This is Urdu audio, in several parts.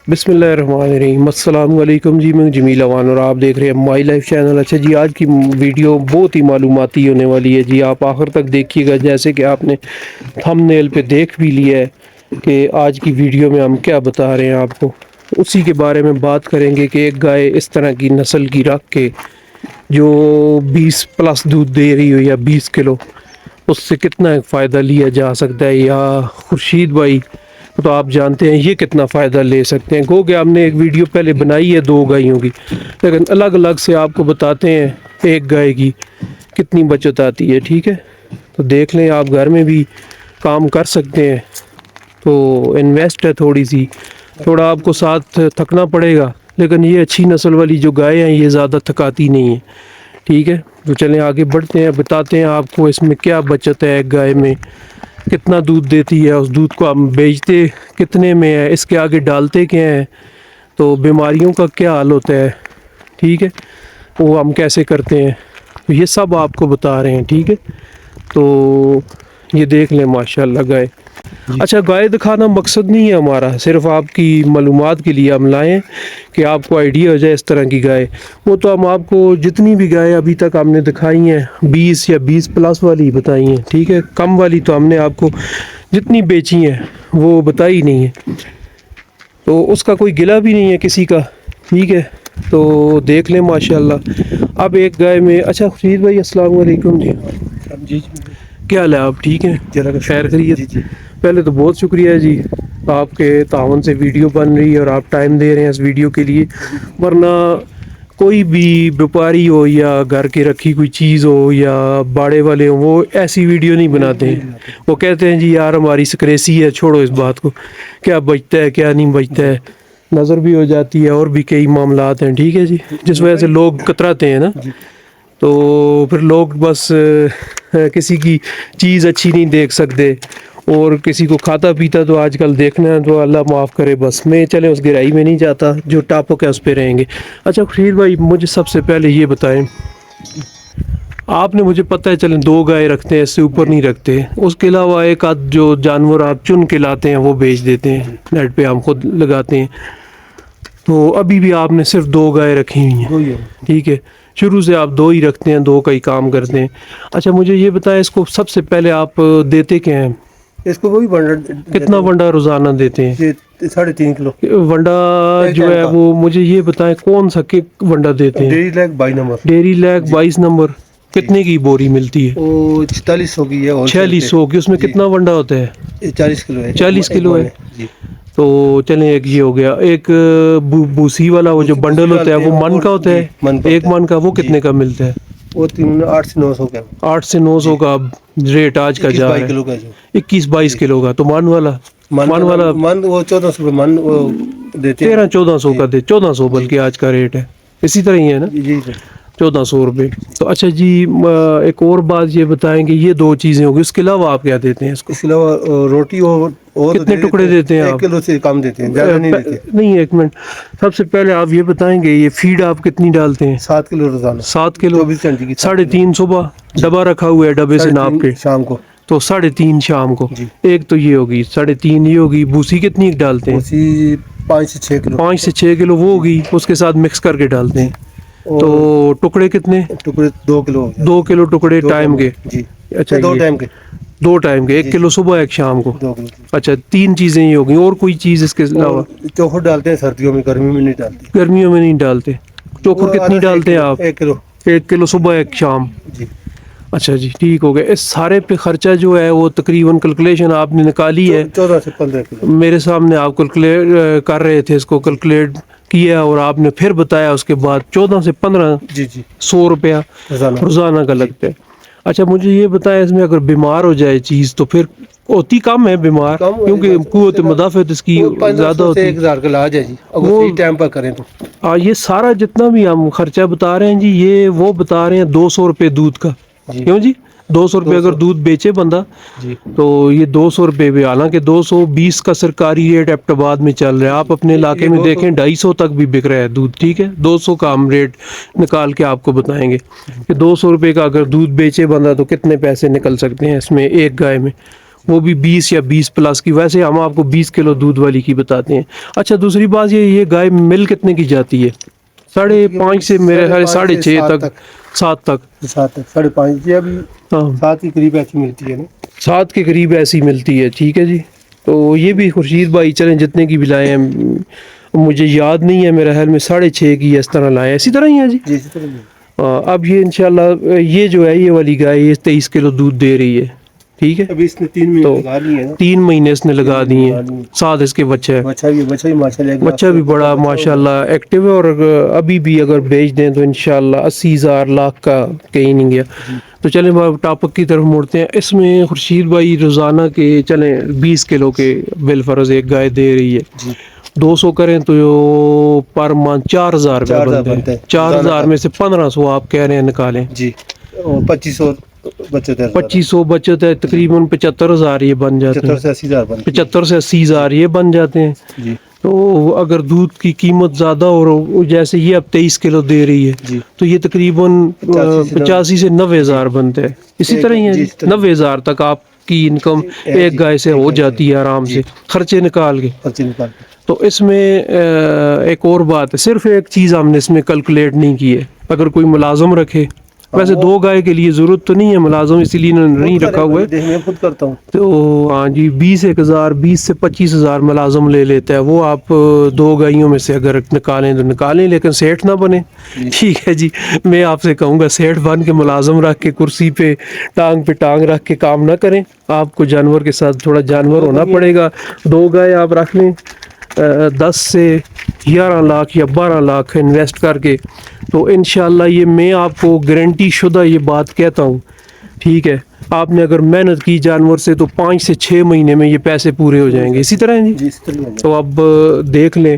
بسم اللہ الرحمن الرحیم، السلام علیکم جی، میں جمیل اوان اور آپ دیکھ رہے ہیں مائی لائف چینل۔ اچھا جی، آج کی ویڈیو بہت ہی معلوماتی ہونے والی ہے جی، آپ آخر تک دیکھیے گا۔ جیسے کہ آپ نے تھم نیل پہ دیکھ بھی لیا ہے کہ آج کی ویڈیو میں ہم کیا بتا رہے ہیں آپ کو، اسی کے بارے میں بات کریں گے کہ ایک گائے اس طرح کی نسل کی رکھ کے جو 20+ دودھ دے رہی ہو یا 20 کلو، اس سے کتنا فائدہ لیا جا سکتا ہے، یا خورشید بھائی تو آپ جانتے ہیں یہ کتنا فائدہ لے سکتے ہیں۔ گو کہ ہم نے ایک ویڈیو پہلے بنائی ہے 2 گائیوں کی، لیکن الگ الگ سے آپ کو بتاتے ہیں ایک گائے کی کتنی بچت آتی ہے، ٹھیک ہے؟ تو دیکھ لیں، آپ گھر میں بھی کام کر سکتے ہیں۔ تو انویسٹ ہے تھوڑی سی، تھوڑا آپ کو ساتھ تھکنا پڑے گا، لیکن یہ اچھی نسل والی جو گائے ہیں یہ زیادہ تھکاتی نہیں ہیں، ٹھیک ہے؟ تو چلیں آگے بڑھتے ہیں، بتاتے ہیں آپ کو اس میں کیا بچت ہے، ایک گائے میں کتنا دودھ دیتی ہے، اس دودھ کو ہم بیچتے کتنے میں ہے، اس کے آگے ڈالتے کیا ہیں، تو بیماریوں کا کیا حال ہوتا ہے، ٹھیک ہے؟ وہ ہم کیسے کرتے ہیں، تو یہ سب آپ کو بتا رہے ہیں، ٹھیک ہے؟ تو یہ دیکھ لیں ماشاء اللہ گائے۔ اچھا، گائے دکھانا مقصد نہیں ہے ہمارا، صرف آپ کی معلومات کے لیے ہم لائیں کہ آپ کو آئیڈیا ہو جائے اس طرح کی گائے۔ وہ تو ہم آپ کو جتنی بھی گائے ابھی تک ہم نے دکھائی ہیں 20 یا 20+ والی بتائی ہیں، ٹھیک ہے؟ کم والی تو ہم نے آپ کو جتنی بیچی ہیں وہ بتائی نہیں ہے، تو اس کا کوئی گلہ بھی نہیں ہے کسی کا، ٹھیک ہے؟ تو دیکھ لیں ماشاء اللہ۔ اب ایک گائے میں، اچھا خورشید بھائی السلام علیکم جی، جی کیا حال ہے؟ آپ ٹھیک ہیں؟ خیر خیریت؟ جی جی پہلے تو بہت شکریہ جی، آپ کے تعاون سے ویڈیو بن رہی ہے اور آپ ٹائم دے رہے ہیں اس ویڈیو کے لیے، ورنہ کوئی بھی بیپاری ہو یا گھر کی رکھی کوئی چیز ہو یا باڑے والے ہوں، وہ ایسی ویڈیو نہیں بناتے ہیں۔ وہ کہتے ہیں جی یار ہماری سکریسی ہے، چھوڑو اس بات کو، کیا بچتا ہے کیا نہیں بچتا ہے، نظر بھی ہو جاتی ہے اور بھی کئی معاملات ہیں، ٹھیک ہے جی، جس وجہ سے لوگ کتراتے ہیں نا۔ تو پھر لوگ بس کسی کی چیز اچھی نہیں دیکھ سکتے، اور کسی کو کھاتا پیتا تو آج کل دیکھنا ہے تو اللہ معاف کرے، بس میں چلے اس گہرائی میں نہیں جاتا، جو ٹاپک ہے اس پہ رہیں گے۔ اچھا خورشید بھائی، مجھے سب سے پہلے یہ بتائیں، آپ نے مجھے پتہ ہے چلیں 2 گائے رکھتے ہیں، اس سے اوپر نہیں رکھتے، اس کے علاوہ ایک آدھ جو جانور آپ چن کے لاتے ہیں وہ بیچ دیتے ہیں، نیٹ پہ ہم خود لگاتے ہیں، تو ابھی بھی آپ نے صرف 2 گائے رکھی ہوئی ہیں، ٹھیک ہے؟ شروع سے آپ 2 ہی رکھتے ہیں، 2 کا ہی کام کرتے ہیں۔ اچھا مجھے یہ بتائیں، اس کو سب سے پہلے آپ دیتے کیا ہیں؟ اس کو وہی ونڈا کتنا ونڈا روزانہ دیتے ہیں؟ 3.5 کلو ونڈا ایک جو ٹائم ہے کا، وہ مجھے یہ بتائیں کون سا ونڈا دیتے ہیں؟ ڈیری لیک 22 نمبر ڈیری لیک جی 22 نمبر، جی، کتنے کی بوری ملتی ہے؟ وہ 4600 کی ہے ہول سیل پہ 4600 کی، اس میں جی، کتنا ونڈا ہوتا ہے؟ یہ 40 کلو ہے، 40 کلو ہے، جی۔ تو چلیں ایک یہ ہو گیا۔ ایک بوسی والا وہ جو بوسی بنڈل ہوتا ہے ڈالتے وہ ہیں من اور کا ہوتا جی ہے؟ من کا ایک ہوتا من کا وہ ہے جی، کتنے کا ملتا ہے؟ وہ 8 سے 900 کا 8 سے 900 جی، کا ریٹ آج کا جا رہا 21-22 کلو کا جو ہے، 21-22 جی، کلو کا، تو من والا؟ من والا من وہ 1400 روپے من وہ دیتے ہیں 1300-1400 جی 1400 جی بلکہ آج کا ریٹ ہے، اسی طرح ہی ہے نا، جی جی سر۔ 1400 روپے۔ تو اچھا جی، ایک اور بات یہ بتائیں کہ یہ 2 چیزیں ہوگی، اس کے علاوہ آپ کیا دیتے ہیں اس کو؟ اس کے علاوہ روٹی اور تو کتنے دے ٹکڑے دیتے دیتے ہیں 1 آپ؟ کلو سے کم دیتے ہیں، زیادہ نہیں دیتے۔ نہیں، ایک منٹ، سب سے پہلے آپ یہ بتائیں گے یہ فیڈ آپ کتنی ڈالتے ہیں؟ 7 کلو روزانہ، 7 کلو، 24 گھنٹے کی 7 کلو 3.5 صبح جی، ڈبہ رکھا ہوا ہے، ڈبے سے ناپ 3.5 کے، شام کو تو 3.5 شام کو۔ جی۔ ایک تو یہ ہوگی 3.5، یہ ہوگی۔ بوسی کتنی ڈالتے ہیں؟ اسی 5 سے 6 کلو 5 سے 6 کلو وہ جی ہوگی، اس کے ساتھ مکس کر کے ڈالتے جی، ہیں۔ تو اور ٹکڑے کتنے؟ ٹکڑے 2 کلو ہو جاتے 2 کلو ٹکڑے ہیں 2 ٹائم کے؟ جی، اچھا، دو یہ ٹائم کے 2 ٹائم کے، 1 جی جی، کلو صبح 1 شام کو؟ 2 کلو جی۔ اچھا، 3 چیزیں ہی ہوگی، اور کوئی چیز اس کے اور علاوہ؟ چوکھٹ ڈالتے ہیں سردیوں میں، گرمی میں نہیں ڈالتے، گرمیوں میں نہیں ڈالتے؟ چوکھر وہ کتنی آدھا سے 1 ڈالتے ہیں کلو آپ؟ 1 کلو 1 کلو صبح 1 شام؟ جی اچھا جی، ٹھیک ہو گیا۔ اس سارے پہ خرچہ جو ہے وہ تقریباً کیلکولیشن آپ نے نکالی ہے 14 سے 15 کلو میرے سامنے، آپ کیلکولیٹ کر رہے تھے اس کو، جی کیلکولیٹ کیا اور آپ نے پھر بتایا اس کے بعد 14 سے 15 جی جی 100 روپیہ روزانہ کا جی، لگتا ہے۔ اچھا مجھے یہ بتائیں، اس میں اگر بیمار ہو جائے چیز تو پھر ہوتی کم ہے بیمار، کم ہو جائے کیونکہ بس اس قوت سے مدافعت اس کی وہ زیادہ 1500 سے ہوتی 1000 کا علاج ہے جی، اگر وہ؟ صحیح ٹائم پر کریں تو۔ یہ سارا جتنا بھی ہم خرچہ بتا رہے ہیں جی، یہ وہ بتا رہے ہیں 200 روپے دودھ کا، جی کیوں جی؟ 200 روپے اگر 200 دودھ بیچے بندہ جی تو یہ 200 روپے بھی، حالانکہ 220 کا سرکاری ریٹ ایبٹ میں چل رہا ہے، آپ اپنے علاقے یہ میں 200 دیکھیں 250 تک بھی بک رہا ہے دودھ، ٹھیک ہے؟ 200 کا ہم ریٹ نکال کے آپ کو بتائیں گے کہ 200 روپے کا اگر دودھ بیچے بندہ تو کتنے پیسے نکل سکتے ہیں اس میں ایک گائے میں، وہ بھی 20 یا 20 پلس کی. ویسے ہم آپ کو 20 کلو دودھ والی کی بتاتے ہیں. اچھا دوسری بات یہ گائے مل کتنے کی جاتی ہے؟ 5.5 سے میرے خیال 6.5 تک 7 تک 5.5 جی ابھی ہاں 7 کے قریب ایسی ملتی ہے نا. 7 کے قریب ایسی ملتی ہے. ٹھیک ہے جی. تو یہ بھی خورشید بھائی چلیں جتنے کی بھی لائے ہیں, مجھے یاد نہیں ہے, میرے خیال میں 6.5 کی اس طرح لائے ہیں. اسی طرح ہی ہیں جی. جی اسی طرح اب یہ انشاءاللہ یہ جو ہے یہ والی گائے یہ 23 کلو دودھ دے رہی ہے. ٹھیک ہے. ابھی اس نے 3 مہینے لگا لیے ہیں نا. 3 مہینے اس نے لگا دیے ہیں. 7 اس کے بچے ہیں. بچہ بھی ماشاءاللہ بچہ بھی بڑا ماشاءاللہ ایکٹیو ہے, اور ابھی بھی اگر بیچ دیں تو انشاءاللہ 80,000 لاکھ کا کہیں نہیں گیا. تو چلیں ٹاپک کی طرف مڑتے ہیں. اس میں خورشید بھائی روزانہ کے چلیں 20 کلو کے بالفرض ایک گائے دے رہی ہے. 200 کریں تو پر منتھ 4,000 بنتے ہیں. 4,000 میں سے 1,500 آپ کہہ رہے ہیں نکالیں جی, اور 2500 بچت ہے. 2500 بچت ہے, تقریباً 75,000 یہ بن جاتے ہیں. 75 سے 80,000 بن 75 سے 80,000 یہ بن جاتے ہیں. جی. تو اگر دودھ کی قیمت زیادہ ہو جیسے یہ اب 23 کلو دے رہی ہے جی. تو یہ تقریباً 85 سے 90,000 بنتے ہیں. اسی طرح ہی ہے 90,000 تک آپ کی انکم ایک گائے سے ہو جاتی ہے آرام سے, خرچے نکال کے. تو اس میں ایک اور بات ہے, صرف ایک چیز ہم نے اس میں کیلکولیٹ نہیں کی ہے. اگر کوئی ملازم رکھے, ویسے 2 گائے کے لیے ضرورت تو نہیں ہے ملازم, اسی لیے نہیں رکھا ہوا ہے. میں خود کرتا ہوں. تو ہاں جی 20 سے 25,000 ملازم لے لیتا ہے وہ. آپ 2 گائیوں میں سے اگر نکالیں تو نکالیں, لیکن سیٹھ نہ بنے. ٹھیک ہے جی. میں آپ سے کہوں گا سیٹھ بن کے ملازم رکھ کے کرسی پہ ٹانگ رکھ کے کام نہ کریں. آپ کو جانور کے ساتھ تھوڑا جانور ہونا پڑے گا. 2 گائے آپ رکھ لیں 10 سے 11 لاکھ یا 12 لاکھ انویسٹ کر کے, تو انشاءاللہ یہ میں آپ کو گارنٹی شدہ یہ بات کہتا ہوں. ٹھیک ہے. آپ نے اگر محنت کی جانور سے تو 5 سے 6 مہینے میں یہ پیسے پورے ہو جائیں گے. اسی طرح جی. تو اب دیکھ لیں.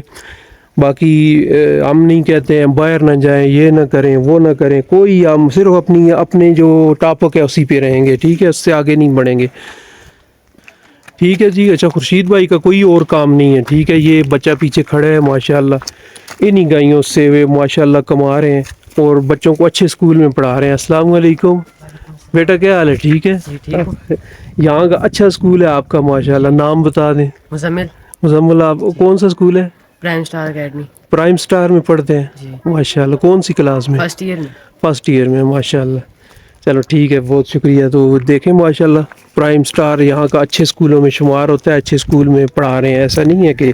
باقی ہم نہیں کہتے ہیں باہر نہ جائیں, یہ نہ کریں, وہ نہ کریں, کوئی ہم صرف اپنے جو ٹاپک ہے اسی پہ رہیں گے. ٹھیک ہے. اس سے آگے نہیں بڑھیں گے. ٹھیک ہے جی. اچھا خورشید بھائی کا کوئی اور کام نہیں ہے. ٹھیک ہے. یہ بچہ پیچھے کھڑا ہے ماشاءاللہ, انہی گائیوں سے وہ ماشاءاللہ کما رہے ہیں اور بچوں کو اچھے اسکول میں پڑھا رہے ہیں. السلام علیکم بیٹا, کیا حال ہے؟ ٹھیک ہے. یہاں کا اچھا اسکول ہے آپ کا ماشاءاللہ. نام بتا دیں. مزمل. آپ کون سا اسکول ہے؟ Prime star academy. Prime star میں پڑھتے ہیں ماشاءاللہ. کون سی کلاس میں؟ فرسٹ ایئر میں ماشاءاللہ. چلو ٹھیک ہے, بہت شکریہ. تو دیکھیں ماشاءاللہ پرائم سٹار یہاں کا اچھے اسکولوں میں شمار ہوتا ہے, اچھے اسکول میں پڑھا رہے ہیں. ایسا نہیں ہے کہ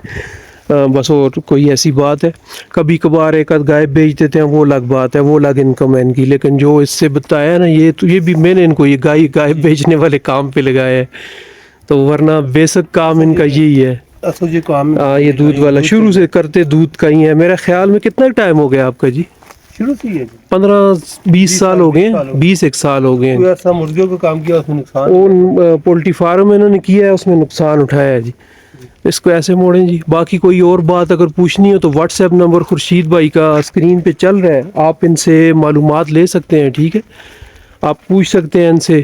بس اور کوئی ایسی بات ہے. کبھی کبھار ایک آدھ گائے بیچ دیتے ہیں, وہ الگ بات ہے, وہ الگ انکم ہے ان کی. لیکن جو اس سے بتایا نا, یہ بھی میں نے ان کو یہ گائے بیچنے والے کام پہ لگایا ہے. تو ورنہ بیسک کام ان کا یہی ہے. یہ دودھ والا شروع سے کرتے دودھ کا ہی ہے. میرا خیال میں کتنا ٹائم ہو گیا آپ کا جی؟ شروع سے ہی ہے 15-20 سال ہو گئے ہیں. 20 سال ہو گئے ہیں. مرغیوں کا کام کیا, اس میں نقصان, اور پولٹری فارم انہوں نے کیا ہے, اس میں نقصان اٹھایا ہے جی. اس کو ایسے موڑیں جی. باقی کوئی اور بات اگر پوچھنی ہو تو واٹس ایپ نمبر خورشید بھائی کا اسکرین پہ چل رہا ہے, آپ ان سے معلومات لے سکتے ہیں. ٹھیک ہے. آپ پوچھ سکتے ہیں ان سے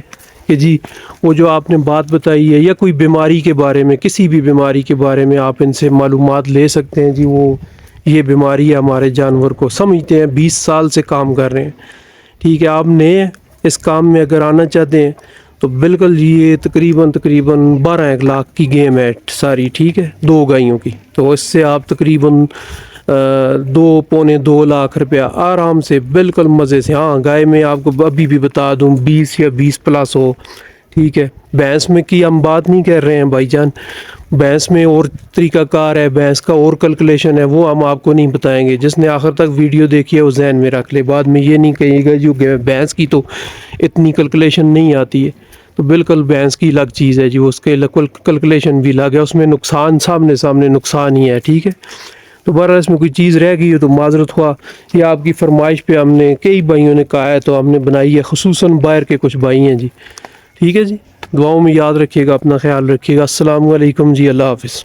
کہ جی وہ جو آپ نے بات بتائی ہے, یا کوئی بیماری کے بارے میں, کسی بھی بیماری کے بارے میں آپ ان سے معلومات لے سکتے ہیں. جی وہ یہ بیماری ہے ہمارے جانور کو, سمجھتے ہیں, 20 سال سے کام کر رہے ہیں. ٹھیک ہے. آپ نئے اس کام میں اگر آنا چاہتے ہیں تو بالکل یہ تقریباً 12-1 لاکھ کی گیم ہے ساری. ٹھیک ہے. 2 گائیوں کی. تو اس سے آپ تقریباً 2-2.25 لاکھ روپیہ آرام سے بالکل مزے سے. ہاں گائے میں آپ کو ابھی بھی بتا دوں 20 یا 20 پلس ہو. ٹھیک ہے. بھینس میں کی ہم بات نہیں کر رہے ہیں بھائی جان. بھینس میں اور طریقہ کار ہے, بھینس کا اور کیلکولیشن ہے, وہ ہم آپ کو نہیں بتائیں گے. جس نے آخر تک ویڈیو دیکھی ہے وہ ذہن میں رکھ لے. بعد میں یہ نہیں کہے گا جو بھینس کی تو اتنی کیلکولیشن نہیں آتی ہے. تو بالکل بھینس کی الگ چیز ہے جی, اس کے کیلکولیشن بھی الگ ہے. اس میں نقصان سامنے نقصان ہی ہے. ٹھیک ہے. تو بہرحال اس میں کوئی چیز رہ گئی ہو تو معذرت خواہ. یہ آپ کی فرمائش پہ ہم نے کئی بھائیوں نے کہا ہے تو ہم نے بنائی ہے, خصوصاً باہر کے کچھ بھائی ہیں جی. ٹھیک ہے جی. دعاؤں میں یاد رکھیے گا, اپنا خیال رکھیے گا. السلام علیکم جی. اللہ حافظ.